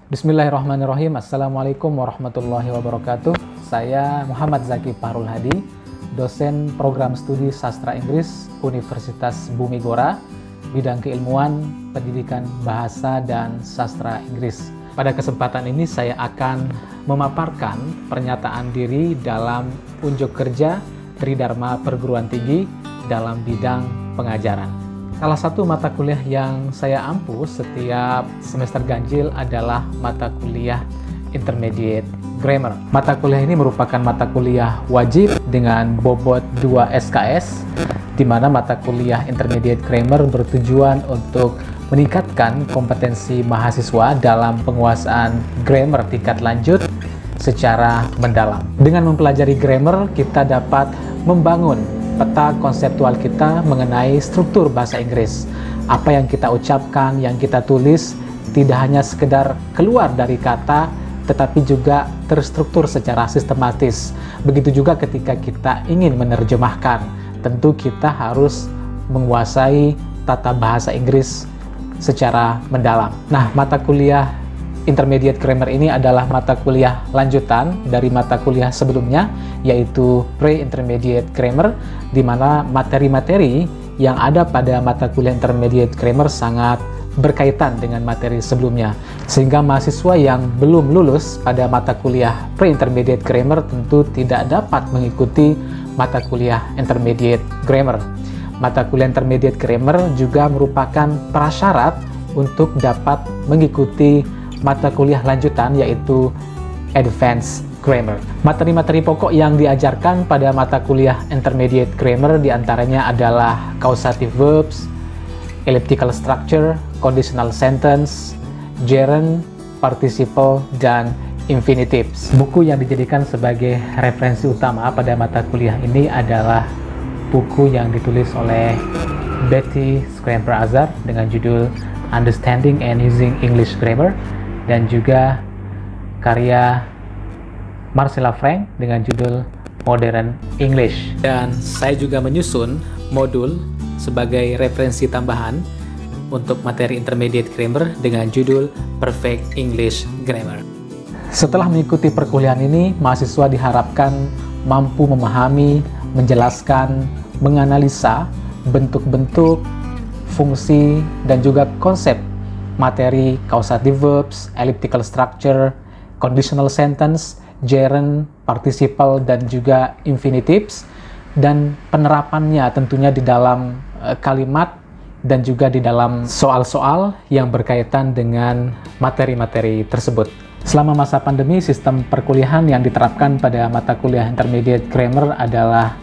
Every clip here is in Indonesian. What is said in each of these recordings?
Bismillahirrahmanirrahim. Assalamualaikum warahmatullahi wabarakatuh. Saya Muhammad Zaki Fahrul Hadi, dosen program studi sastra Inggris Universitas Bumi Gora, bidang keilmuan, pendidikan bahasa dan sastra Inggris. Pada kesempatan ini saya akan memaparkan pernyataan diri dalam unjuk kerja Tridharma Perguruan Tinggi dalam bidang pengajaran. Salah satu mata kuliah yang saya ampu setiap semester ganjil adalah mata kuliah Intermediate Grammar. Mata kuliah ini merupakan mata kuliah wajib dengan bobot 2 SKS, di mana mata kuliah Intermediate Grammar bertujuan untuk meningkatkan kompetensi mahasiswa dalam penguasaan grammar tingkat lanjut secara mendalam. Dengan mempelajari grammar, kita dapat membangun peta konseptual kita mengenai struktur bahasa Inggris. Apa yang kita ucapkan, yang kita tulis, tidak hanya sekedar keluar dari kata, tetapi juga terstruktur secara sistematis. Begitu juga ketika kita ingin menerjemahkan, tentu kita harus menguasai tata bahasa Inggris secara mendalam. Nah, mata kuliah Intermediate Grammar ini adalah mata kuliah lanjutan dari mata kuliah sebelumnya, yaitu Pre-Intermediate Grammar, di mana materi-materi yang ada pada mata kuliah Intermediate Grammar sangat berkaitan dengan materi sebelumnya. Sehingga mahasiswa yang belum lulus pada mata kuliah Pre-Intermediate Grammar tentu tidak dapat mengikuti mata kuliah Intermediate Grammar. Mata kuliah Intermediate Grammar juga merupakan prasyarat untuk dapat mengikuti mata kuliah lanjutan, yaitu Advanced Grammar. Materi-materi pokok yang diajarkan pada mata kuliah Intermediate Grammar diantaranya adalah causative verbs, elliptical structure, conditional sentence, gerund, participle, dan infinitives. Buku yang dijadikan sebagai referensi utama pada mata kuliah ini adalah buku yang ditulis oleh Betty Schreiber-Azar dengan judul Understanding and Using English Grammar, dan juga karya Marcella Frank dengan judul Modern English. Dan saya juga menyusun modul sebagai referensi tambahan untuk materi Intermediate Grammar dengan judul Perfect English Grammar. Setelah mengikuti perkuliahan ini, mahasiswa diharapkan mampu memahami, menjelaskan, menganalisa bentuk-bentuk, fungsi, dan juga konsep materi causative verbs, elliptical structure, conditional sentence, gerund, participle, dan juga infinitives, dan penerapannya tentunya di dalam kalimat dan juga di dalam soal-soal yang berkaitan dengan materi-materi tersebut. Selama masa pandemi, sistem perkuliahan yang diterapkan pada mata kuliah Intermediate Grammar adalah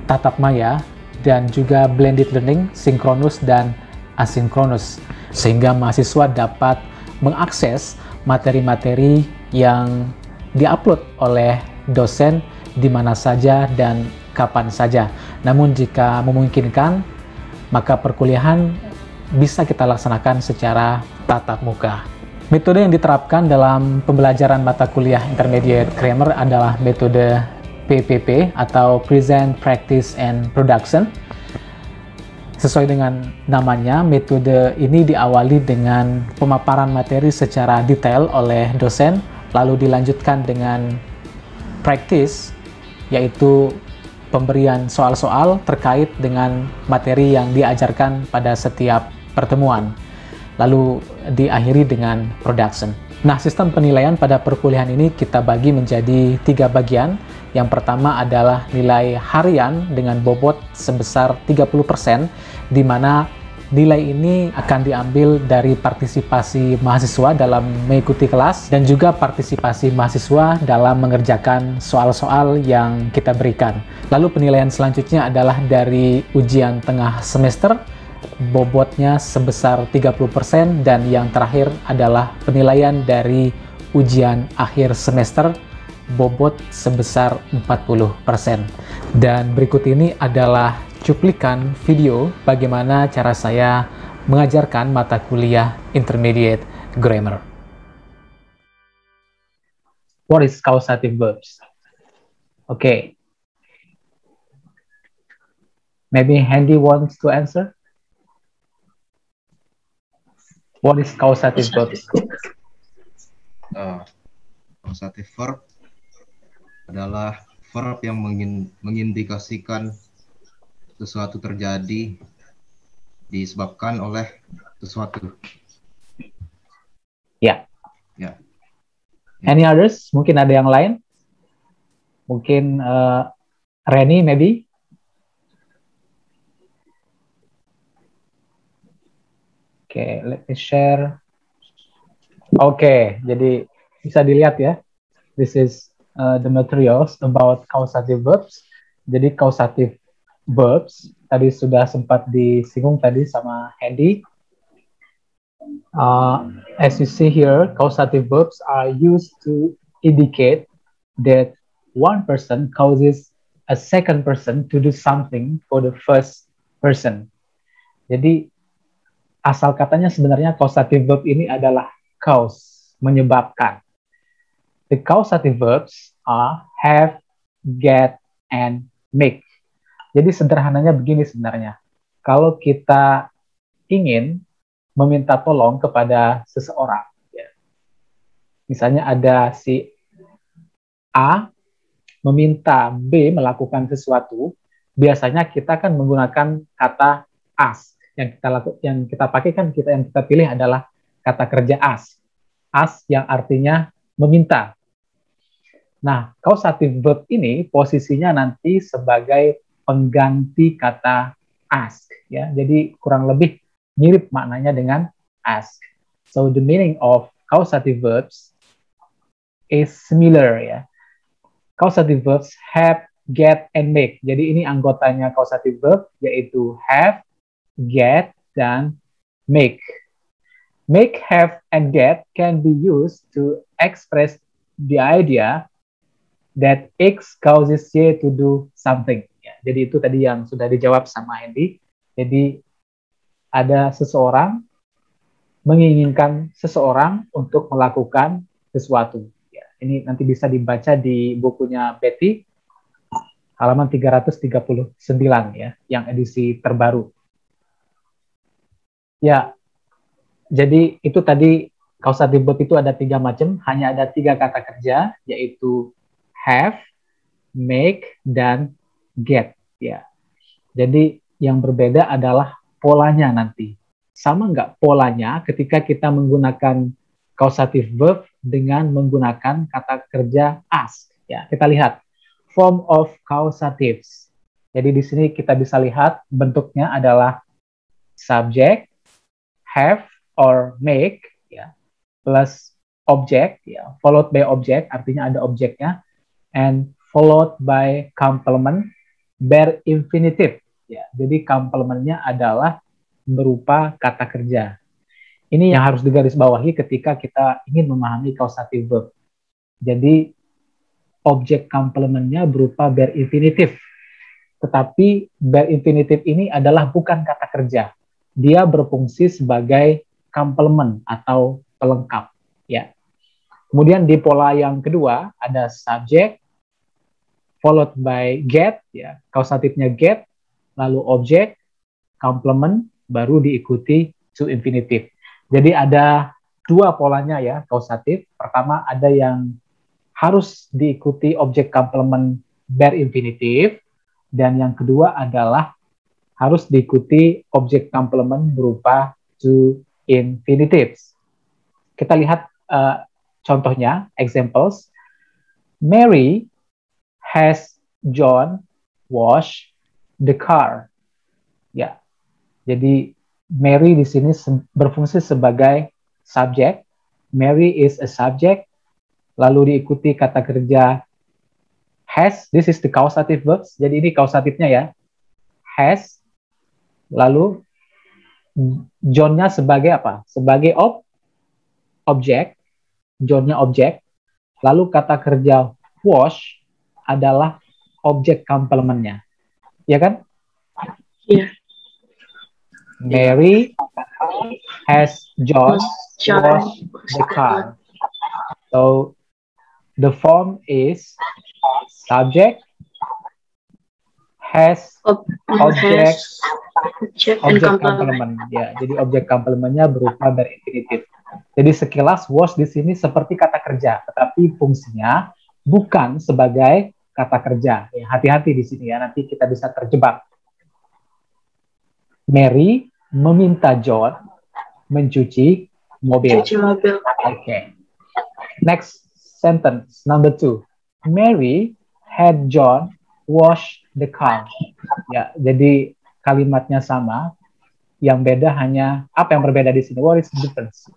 tatap maya dan juga blended learning, sinkronus dan asinkronus, sehingga mahasiswa dapat mengakses materi-materi yang diupload oleh dosen di mana saja dan kapan saja. Namun jika memungkinkan, maka perkuliahan bisa kita laksanakan secara tatap muka. Metode yang diterapkan dalam pembelajaran mata kuliah Intermediate Grammar adalah metode PPP atau Present, Practice, and Production. Sesuai dengan namanya, metode ini diawali dengan pemaparan materi secara detail oleh dosen, lalu dilanjutkan dengan practice, yaitu pemberian soal-soal terkait dengan materi yang diajarkan pada setiap pertemuan, lalu diakhiri dengan production. Nah, sistem penilaian pada perkuliahan ini kita bagi menjadi 3 bagian. Yang pertama adalah nilai harian dengan bobot sebesar 30%, di mana nilai ini akan diambil dari partisipasi mahasiswa dalam mengikuti kelas dan juga partisipasi mahasiswa dalam mengerjakan soal-soal yang kita berikan. Lalu penilaian selanjutnya adalah dari ujian tengah semester, bobotnya sebesar 30%, dan yang terakhir adalah penilaian dari ujian akhir semester, bobot sebesar 40%. Dan berikut ini adalah cuplikan video bagaimana cara saya mengajarkan mata kuliah Intermediate Grammar. What is causative verbs? Okay. Maybe Handy wants to answer? What is causative verbs? Causative verb adalah verb yang mengindikasikan sesuatu terjadi disebabkan oleh sesuatu. Ya. Ya. Any others? Mungkin ada yang lain? Mungkin Reni, maybe? Oke, let me share. Oke, jadi bisa dilihat ya. This is the materials about causative verbs. Jadi causative verbs tadi sudah sempat disinggung tadi sama Hendy. As you see here, causative verbs are used to indicate that one person causes a second person to do something for the first person. Jadi asal katanya sebenarnya causative verb ini adalah cause, menyebabkan. The causative verbs are have, get, and make. Jadi sederhananya begini sebenarnya. Kalau kita ingin meminta tolong kepada seseorang, ya. Misalnya ada si A meminta B melakukan sesuatu, biasanya kita kan menggunakan kata ask. Yang kita pakai kan yang kita pilih adalah kata kerja ask. Ask yang artinya meminta. Nah, causative verb ini posisinya nanti sebagai pengganti kata ask, ya. Jadi kurang lebih mirip maknanya dengan ask. So the meaning of causative verbs is similar, ya. Causative verbs have, get, and make. Jadi ini anggotanya causative verb yaitu have, get, dan make. Make, have, and get can be used to express the idea that X causes Y to do something. Ya, jadi itu tadi yang sudah dijawab sama Hendy. Jadi ada seseorang menginginkan seseorang untuk melakukan sesuatu. Ya, ini nanti bisa dibaca di bukunya Betty, halaman 339 ya, yang edisi terbaru. Ya, jadi itu tadi causative verb itu ada 3 macam, hanya ada 3 kata kerja, yaitu have, make, dan get. Ya, jadi yang berbeda adalah polanya nanti. Sama nggak polanya ketika kita menggunakan causative verb dengan menggunakan kata kerja ask. Ya, kita lihat form of causatives. Jadi di sini kita bisa lihat bentuknya adalah subject, have or make, ya, plus object, ya, followed by object, artinya ada objeknya, and followed by complement, bare infinitive. Ya, jadi complementnya adalah berupa kata kerja. Ini yang harus digarisbawahi ketika kita ingin memahami causative verb. Jadi objek complementnya berupa bare infinitive. Tetapi bare infinitive ini adalah bukan kata kerja. Dia berfungsi sebagai complement atau pelengkap. Ya. Kemudian di pola yang kedua ada subject followed by get, ya, causatifnya get, lalu objek, complement, baru diikuti to infinitive. Jadi ada 2 polanya ya causatif. Pertama ada yang harus diikuti objek complement bare infinitive, dan yang kedua adalah harus diikuti objek complement berupa to infinitives. Kita lihat contohnya, examples. Mary has John wash the car. Ya, jadi Mary di sini berfungsi sebagai subjek. Mary is a subject. Lalu diikuti kata kerja has. This is the causative verbs. Jadi ini causatifnya ya. Has. Lalu John-nya sebagai apa? Sebagai objek. John-nya objek. Lalu kata kerja wash adalah objek complement-nya. Ya kan? Iya. Mary has John wash the car. So the form is subject has object complement. Ya, jadi objek complement-nya berupa bare infinitive. Jadi sekilas wash di sini seperti kata kerja, tetapi fungsinya bukan sebagai kata kerja. Ya, hati-hati di sini ya, nanti kita bisa terjebak. Mary meminta John mencuci mobil. Cuci mobil. Okay. Next sentence, number 2. Mary had John wash the car. Ya, jadi kalimatnya sama. Yang beda hanya, apa yang berbeda di sini? What is the difference?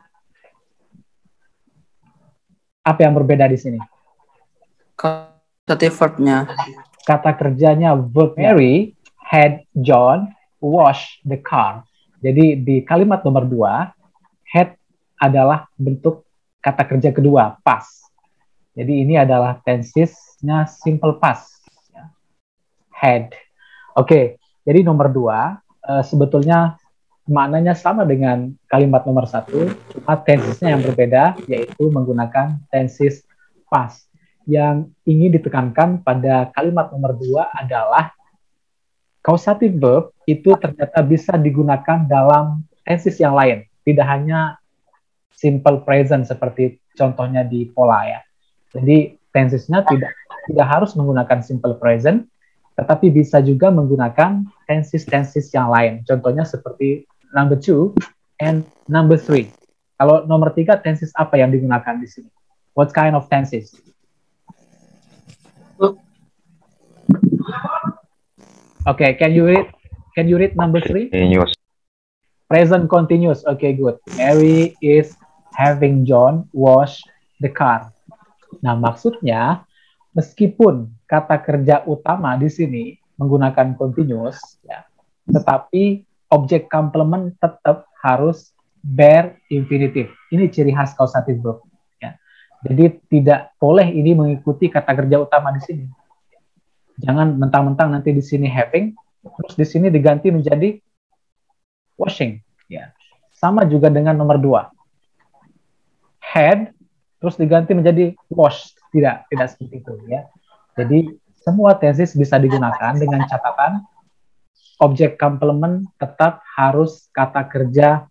Apa yang berbeda di sini? Kata verbnya. Kata kerjanya verb. Mary had John wash the car. Jadi di kalimat nomor 2, had adalah bentuk kata kerja kedua, past. Jadi ini adalah tensesnya simple past. Had. Oke, jadi nomor 2 sebetulnya maknanya sama dengan kalimat nomor 1, cuma tensesnya yang berbeda, yaitu menggunakan tenses past. Yang ingin ditekankan pada kalimat nomor 2 adalah causative verb itu ternyata bisa digunakan dalam tenses yang lain, tidak hanya simple present seperti contohnya di pola ya. Jadi tensesnya tidak harus menggunakan simple present, tetapi bisa juga menggunakan tenses yang lain. Contohnya seperti number 2 and number 3. Kalau nomor 3, tenses apa yang digunakan di sini? What kind of tenses? Okay, can you read number 3? Continuous. Present continuous. Okay, good. Mary is having John wash the car. Nah, maksudnya meskipun kata kerja utama di sini menggunakan continuous, ya, tetapi objek complement tetap harus bare infinitive. Ini ciri khas causative verb. Ya. Jadi tidak boleh ini mengikuti kata kerja utama di sini. Jangan mentang-mentang nanti di sini having, terus di sini diganti menjadi washing. Ya. Sama juga dengan nomor 2. Had, terus diganti menjadi wash. Tidak seperti itu. Ya. Jadi semua tenses bisa digunakan dengan catatan objek complement tetap harus kata kerja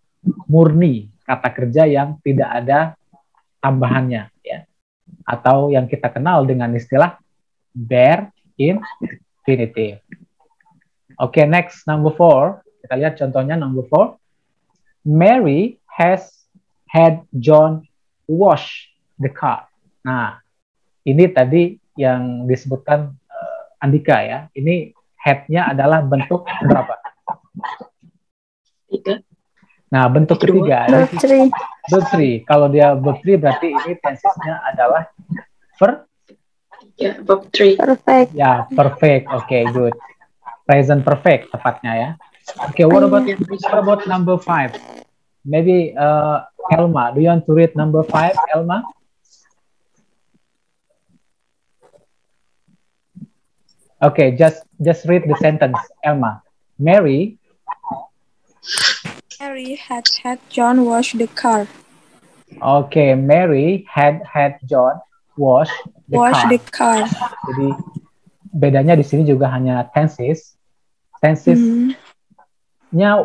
murni, kata kerja yang tidak ada tambahannya, ya, atau yang kita kenal dengan istilah bare infinitive. Oke, next number 4. Kita lihat contohnya number 4. Mary has had John wash the car. Nah, ini tadi yang disebutkan Andika ya. Ini had-nya adalah bentuk berapa? 3. Nah, bentuk ketiga. Verb 3. Verb 3. Kalau dia verb 3 berarti ini tensesnya adalah verb. Ya, verb 3. Perfect. Ya, perfect. Oke, good. Present perfect tepatnya ya. Oke, what about number 5? Maybe Elma, do you want to read number 5, Elma? Okay, just read the sentence, Elma. Mary had John wash the car. Okay, Mary had John wash the car. Jadi bedanya di sini juga hanya tenses. Tensesnya,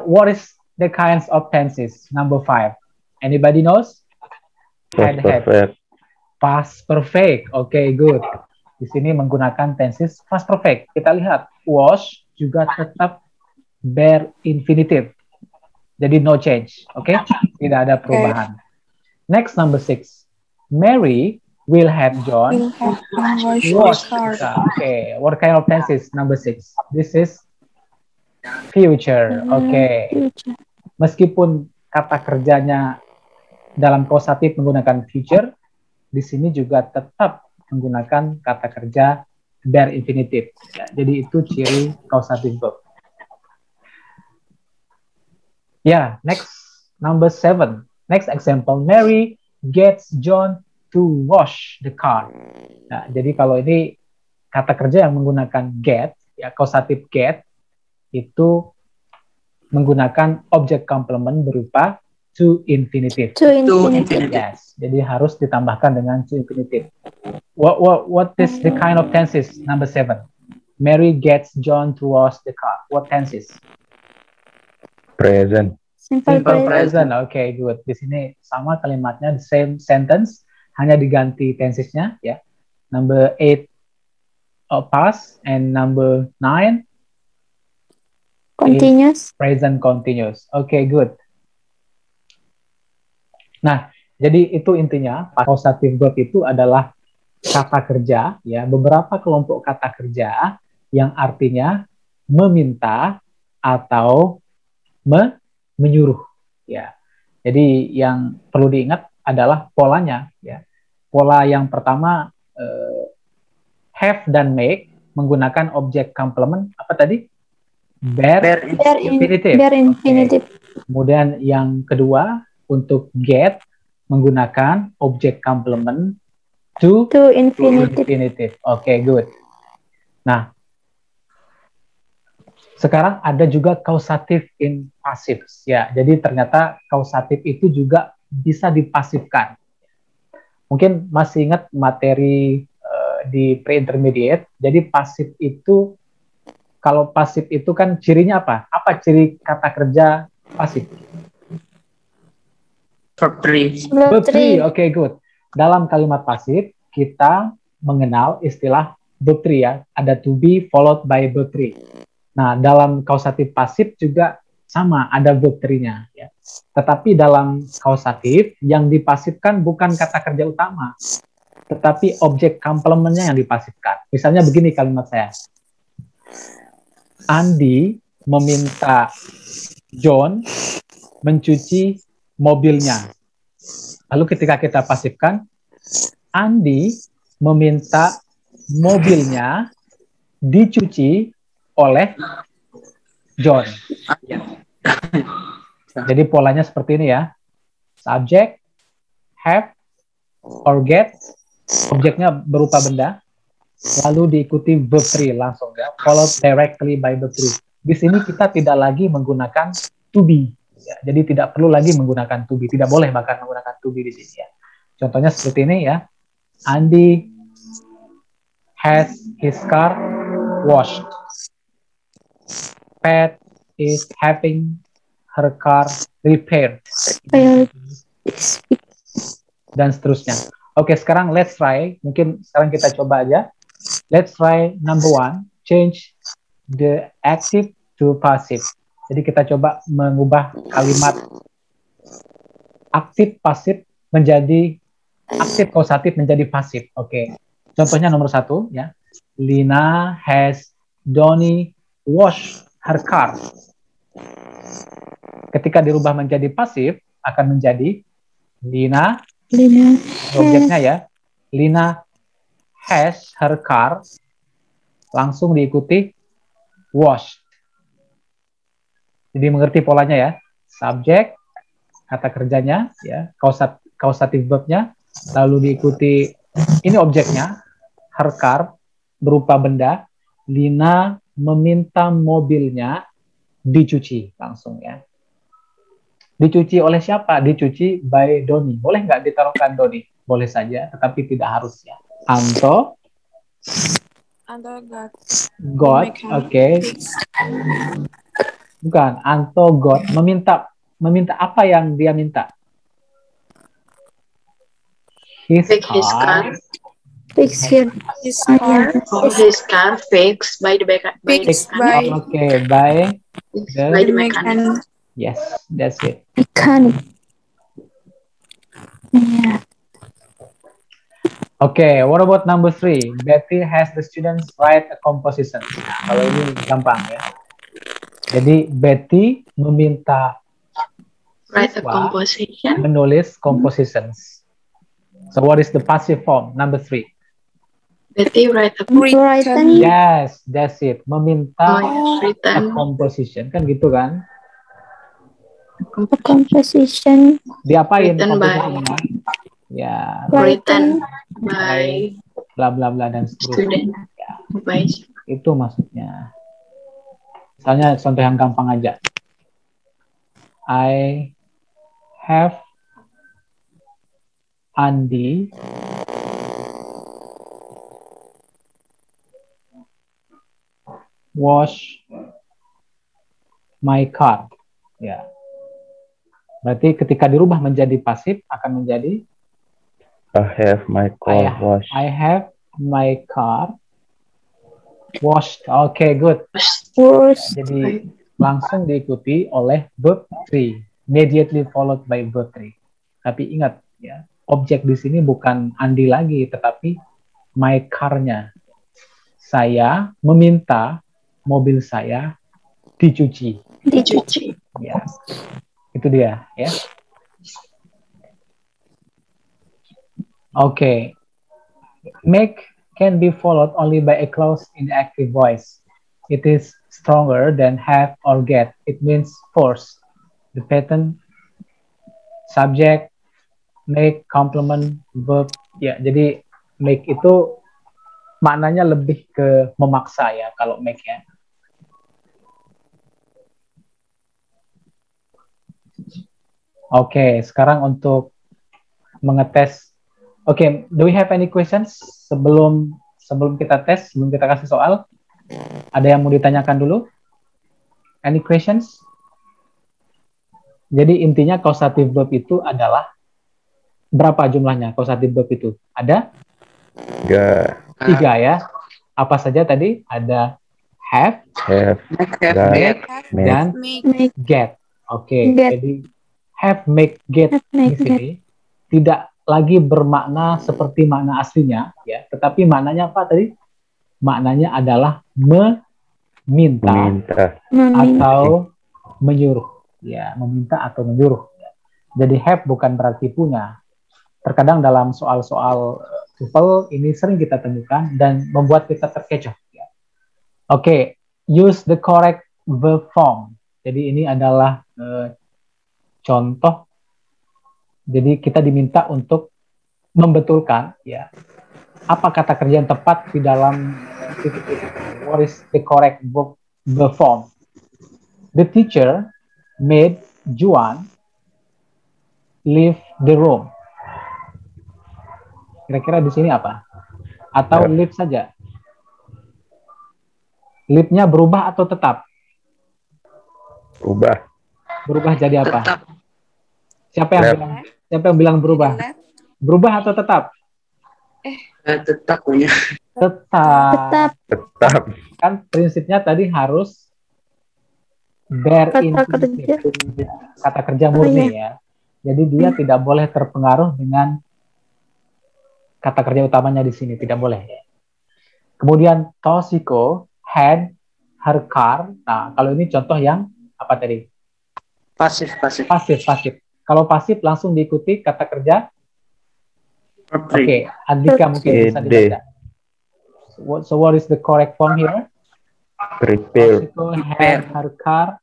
what is the kinds of tenses? Number 5. Anybody knows? Past perfect. Past perfect. Okay, good. Di sini menggunakan tenses past perfect. Kita lihat wash juga tetap bare infinitive. Jadi no change. Okay? Tidak ada perubahan. Next, number 6. Mary will have John wash the car. Okay, what kind of tenses? Number 6. This is future. Okay. Meskipun kata kerjanya dalam causative menggunakan future, di sini juga tetap menggunakan kata kerja bare infinitive. Ya, jadi itu ciri causative verb. Ya, next, number 7. Next example, Mary gets John to wash the car. Nah, jadi kalau ini kata kerja yang menggunakan get, ya causative get, itu menggunakan objek complement berupa to infinitive. To infinitive. Yes, jadi harus ditambahkan dengan to infinitive. What is the kind of tenses? Number 7. Mary gets John to wash the car. What tenses? Present. Simple Simple present. present. Oke, good. Di sini sama kalimatnya, the same sentence, hanya diganti tensesnya ya. Number 8 past and number 9 Continuous. present continuous. Oke, good. Nah, jadi itu intinya causative verb itu adalah kata kerja ya, beberapa kelompok kata kerja yang artinya meminta atau menyuruh ya. Jadi yang perlu diingat adalah polanya ya. Pola yang pertama have dan make menggunakan objek complement apa tadi? Bare infinitive. Bare infinitive. Kemudian yang kedua untuk get menggunakan objek complement to infinitive. Oke, good. Nah, sekarang ada juga causative in passive ya. Jadi ternyata causative itu juga bisa dipasifkan. Mungkin masih ingat materi di pre-intermediate. Jadi pasif itu, kalau pasif itu kan cirinya apa? Apa ciri kata kerja pasif? Verb 3. Verb 3, oke, good. Dalam kalimat pasif, kita mengenal istilah verb 3 ya. Ada to be followed by verb 3. Nah, dalam kausatif pasif juga sama, ada verb 3-nya. Ya. Tetapi dalam kausatif, yang dipasifkan bukan kata kerja utama, tetapi objek complement-nya yang dipasifkan. Misalnya begini kalimat saya. Andi meminta John mencuci mobilnya. Lalu ketika kita pasifkan, Andi meminta mobilnya dicuci oleh John. Jadi polanya seperti ini ya. Subject, have, or get. Objeknya berupa benda. Lalu diikuti verb 3 langsung ya. Followed directly by verb 3. Di sini kita tidak lagi menggunakan to be. Ya, jadi tidak perlu lagi menggunakan to be. Tidak boleh bahkan menggunakan to be di sini ya. Contohnya seperti ini ya. Andy has his car washed. Pat is having her car repaired. Dan seterusnya. Oke, sekarang let's try. Mungkin sekarang kita coba aja. Let's try number 1. Change the active to passive. Jadi kita coba mengubah kalimat aktif pasif menjadi aktif kausatif menjadi pasif. Oke. Contohnya nomor 1 ya. Lina has Donnie wash her car. Ketika dirubah menjadi pasif akan menjadi Lina objeknya ya. Lina has her car langsung diikuti wash. Jadi mengerti polanya ya. Subjek kata kerjanya ya, causative verbnya, lalu diikuti ini objeknya, her car berupa benda. Lina meminta mobilnya dicuci langsung ya. Dicuci oleh siapa? Dicuci by Doni. Boleh nggak ditaruhkan Doni? Boleh saja, tetapi tidak harus ya. Anto God, oke. Bukan, Anto God meminta apa yang dia minta? His car. Fix His car fixed by the mechanic. Okay, by the mechanic. Yes, that's it. Mechanic. Yeah. Okay, what about number 3? Betty has the students write a composition. Nah, kalau ini gampang ya. Jadi Betty meminta siswa menulis compositions. So what is the passive form? Number 3. Betty write a Written. Yes, that's it. Meminta a composition, kan gitu kan? A composition. Diapain written compositionnya? Ya, written by bla bla bla dan seterusnya. student. Ya, By itu maksudnya. Misalnya contoh yang gampang aja. I have Andi wash my car. Ya. Berarti ketika dirubah menjadi pasif akan menjadi I have my car washed. I have my car washed. Oke, good. Was Jadi langsung diikuti oleh verb 3, immediately followed by verb 3. Tapi ingat ya, objek di sini bukan Andi lagi, tetapi my car-nya. Saya meminta mobil saya dicuci. Dicuci. Ya, itu dia ya. Oke, make can be followed only by a clause in the active voice. It is stronger than have or get. It means force. The pattern, subject, make, complement, verb. Ya, jadi make itu maknanya lebih ke memaksa ya kalau make ya. Oke, sekarang untuk mengetes. Oke, do we have any questions sebelum kita tes, sebelum kita kasih soal? Ada yang mau ditanyakan dulu? Any questions? Jadi intinya causative verb itu adalah berapa jumlahnya causative verb itu? Ada? 3 ya. Apa saja tadi? Ada have, Get, dan make get. Oke, Get. jadi have, make, get di sini tidak lagi bermakna seperti makna aslinya ya, tetapi maknanya apa tadi? Maknanya adalah meminta atau menyuruh ya, meminta atau menyuruh ya. Jadi have bukan berarti punya. Terkadang dalam soal-soal TOEFL ini sering kita temukan dan membuat kita terkecoh ya. Oke, use the correct verb form. Jadi ini adalah contoh. Jadi kita diminta untuk membetulkan ya apa kata kerja yang tepat di dalam what is the correct verb form. The teacher made Juan leave the room. Kira-kira di sini apa? Atau leave saja? Leave-nya berubah atau tetap? Berubah jadi apa? Tetap. Siapa yang bilang berubah? Berubah atau tetap? Tetap punya. Tetap. Kan prinsipnya tadi harus bare infinitive. Kata kerja murni ya. Jadi dia tidak boleh terpengaruh dengan kata kerja utamanya di sini, tidak boleh ya. Kemudian Toshiko had her car. Nah, kalau ini contoh yang apa tadi? Pasif. Pasif. Kalau pasif langsung diikuti kata kerja. Oke, Andika mungkin bisa dibaca. So what is the correct form here? Prepare. Toshiko had her car.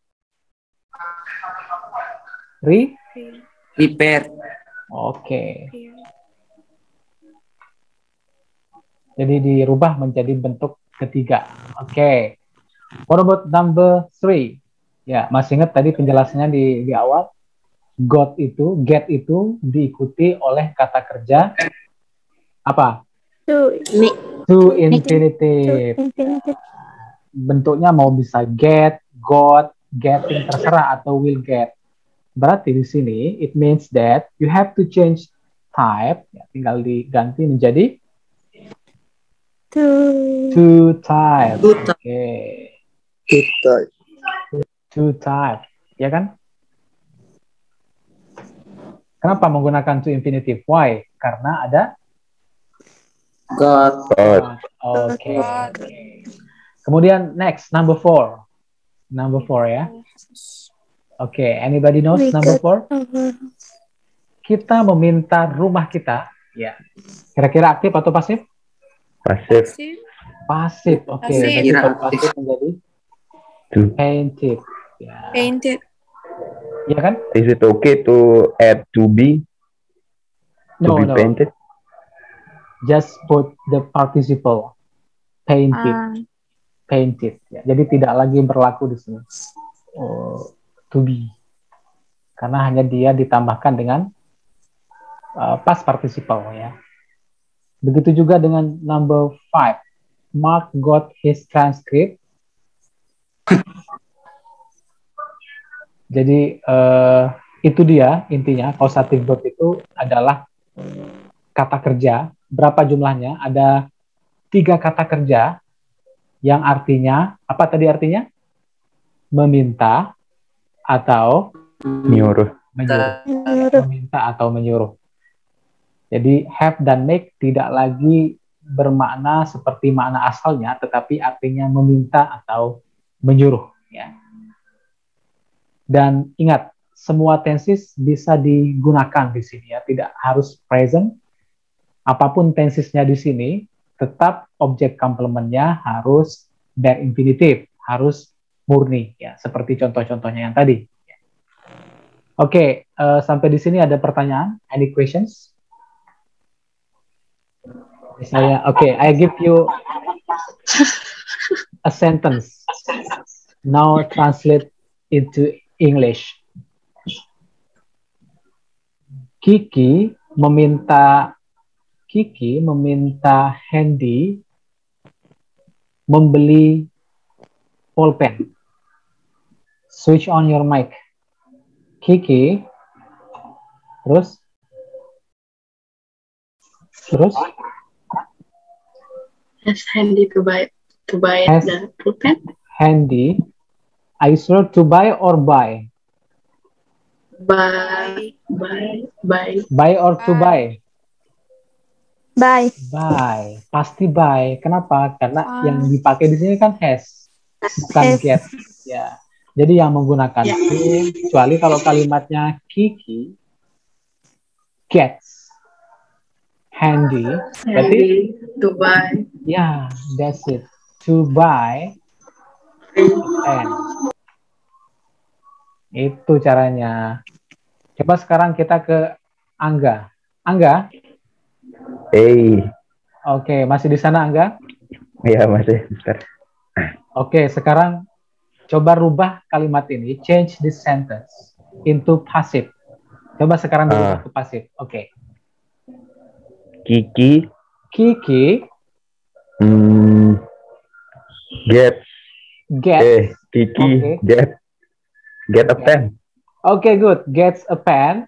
Repair. Oke. Jadi dirubah menjadi bentuk ketiga. Oke. What about number 3? Ya, masih ingat tadi penjelasannya di awal? Get itu diikuti oleh kata kerja apa? To infinitive. Bentuknya mau bisa get, got, getting, terserah atau will get. Berarti di sini it means that you have to change type, ya, tinggal diganti menjadi to type. Oke. To type, ya kan? Kenapa menggunakan to infinitive? Why? Karena ada God. Oke. Kemudian next, number 4. Number 4 ya. Oke, anybody knows number 4? Kita meminta rumah kita, ya. Kira-kira aktif atau pasif? Pasif. Oke. Jadi kalau pasif menjadi painted. Ya. Painted. Ya kan? Is it okay to add to be? To be painted? Just put the participle painted. Painted. Ya. Jadi tidak lagi berlaku di sini. To be. Karena hanya dia ditambahkan dengan past participle ya. Begitu juga dengan number 5. Mark got his transcript. Jadi itu dia intinya. Causative verb itu adalah kata kerja. Berapa jumlahnya? Ada 3 kata kerja yang artinya, apa tadi artinya? Meminta atau Nyuruh. menyuruh. Meminta atau menyuruh. Jadi have dan make tidak lagi bermakna seperti makna asalnya, tetapi artinya meminta atau menyuruh. Ya. Dan ingat, semua tenses bisa digunakan di sini ya, tidak harus present. Apapun tensesnya di sini, tetap objek komplementnya harus bare infinitive, harus murni ya, seperti contoh-contohnya yang tadi. Oke, sampai di sini ada pertanyaan? Any questions? I give you a sentence. Now translate into English. Kiki meminta Hendy membeli pulpen. Switch on your mic. Kiki, terus Has Handy to buy Has the pulpen? Hendy, are you sure to buy or buy? Buy. Buy or to buy? Bye. Buy, pasti buy. Kenapa? Karena yang dipakai di sini kan has, bukan Has. get. Ya, jadi yang menggunakan to, kecuali kalau kalimatnya Kiki gets Handy, berarti Handy to buy. ya, that's it. To buy pen. Itu caranya. Coba sekarang kita ke Angga. Angga, oke, masih di sana Angga? Iya masih. Bentar. Oke, sekarang coba rubah kalimat ini, change this sentence into passive. Coba sekarang dirubah ke passive. Oke. Kiki Kiki get Kiki get a pen. Oke, good. Gets a pen.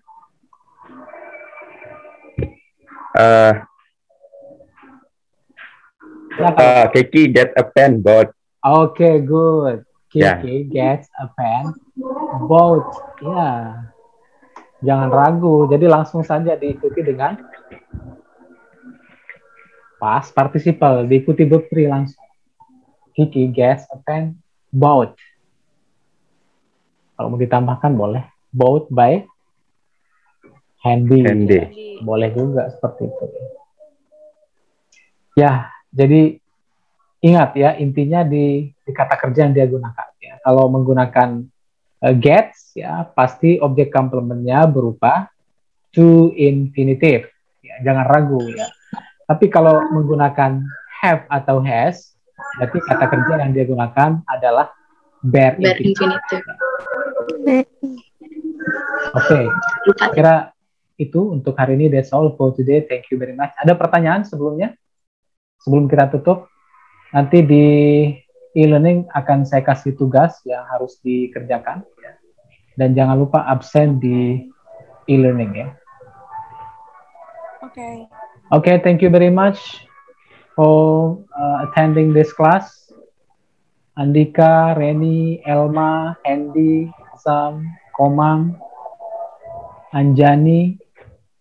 Kiki get a pen boat. Oke, good. Kiki gets a pen boat. Ya. Jangan ragu. Jadi langsung saja diikuti dengan past participle, diikuti verb 3 langsung. Kiki gets a pen boat. Kalau mau ditambahkan boleh. Boat by Handy. Boleh juga seperti itu. Ya, jadi ingat ya, intinya di kata kerja yang dia gunakan. Ya. Kalau menggunakan gets, ya pasti objek komplementnya berupa to infinitive. Ya, jangan ragu ya. Tapi kalau menggunakan have atau has, berarti kata kerja yang dia gunakan adalah bare infinitive. Oke, kira itu untuk hari ini. That's all for today. Thank you very much. Ada pertanyaan sebelumnya? Sebelum kita tutup, nanti di e-learning akan saya kasih tugas yang harus dikerjakan. Ya. Dan jangan lupa absen di e-learning ya. Okay, thank you very much for attending this class. Andika, Reni, Elma, Hendy, Sam, Komang, Anjani,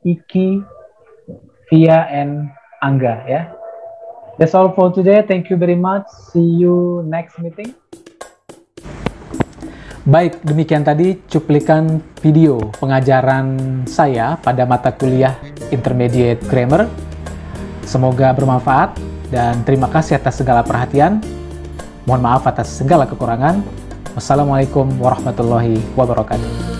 Iki, Via, and Angga ya. That's all for today. Thank you very much. See you next meeting. Baik, demikian tadi cuplikan video pengajaran saya pada mata kuliah Intermediate Grammar. Semoga bermanfaat dan terima kasih atas segala perhatian. Mohon maaf atas segala kekurangan. Wassalamualaikum warahmatullahi wabarakatuh.